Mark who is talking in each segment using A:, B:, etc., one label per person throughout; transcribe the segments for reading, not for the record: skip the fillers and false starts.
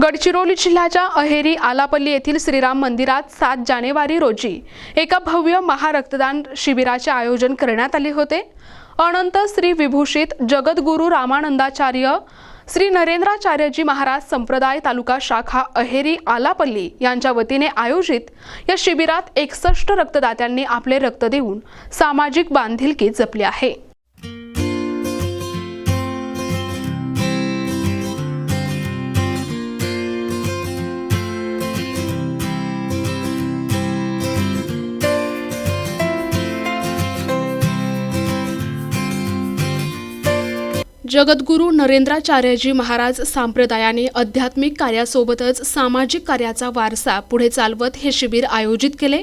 A: गडचिरोली जिल्ह्याच्या अहेरी आलापल्ली येथील श्रीराम मंदिरात 7 जानेवारी रोजी एका भव्य महारक्तदान शिबिराचे आयोजन करण्यात आले होते। अनंत श्री विभूषित जगद्गुरु रामानंदाचार्य श्री नरेंद्राचार्यजी महाराज संप्रदाय तालुका शाखा अहेरी आलापल्ली यांच्या वतीने आयोजित या शिबिरात 61 रक्तदात्यांनी आपले रक्त देऊन सामाजिक बांधिलकी जपली आहे। जगद्गुरु नरेंद्राचार्यजी महाराज संप्रदायाने आध्यात्मिक कार्यासोबतच सामाजिक कार्याचा वारसा पुढे चालवत हे शिबिर आयोजित केले।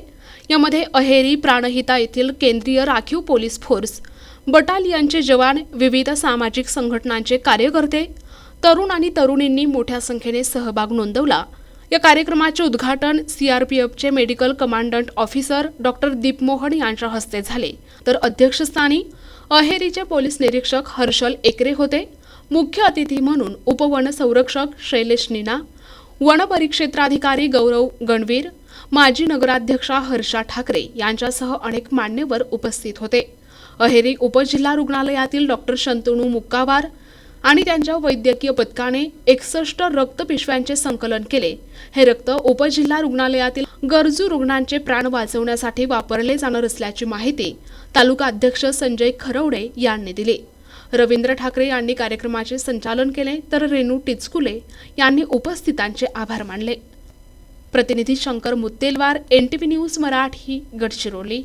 A: यामध्ये अहेरी प्राणहिता येथील केंद्रीय राखीव पोलीस फोर्स बटालियनचे जवान, विविध सामाजिक संघटनांचे कार्यकर्ते, तरुण आणि तरुणींनी मोठ्या संख्येने सहभाग नोंदवला। या कार्यक्रमाचे उद्घाटन सीआरपीएफचे मेडिकल कमांडंट ऑफिसर डॉक्टर दीपमोहन यांच्या हस्ते झाले, तर अध्यक्षस्थानी अहेरीचे पोलीस निरीक्षक हर्षल एकरे होते। मुख्य अतिथी म्हणून उपवन संरक्षक शैलेश नीना, वन परिक्षेत्राधिकारी गौरव गणवीर, माजी नगराध्यक्षा हर्षा ठाकरे यांच्यासह अनेक मान्यवर उपस्थित होते। अहेरी उपजिल्हा रुग्णालयातील डॉक्टर शंतनू मुक्कावार आणि त्यांच्या वैद्यकीय पथकाने 61 रक्त पिशव्यांचे संकलन केले। हे रक्त उपजिल्हा रुग्णालयातील गरजू रुग्णांचे प्राण वाचवण्यासाठी वापरले जाणार असल्याची माहिती तालुका अध्यक्ष संजय खरवडे यांनी दिली। रवींद्र ठाकरे यांनी कार्यक्रमाचे संचालन केले, तर रेणू टिचकुले यांनी उपस्थितांचे आभार मानले। प्रतिनिधी शंकर मुत्तेलवार, NTV न्यूज मराठी, गडचिरोली।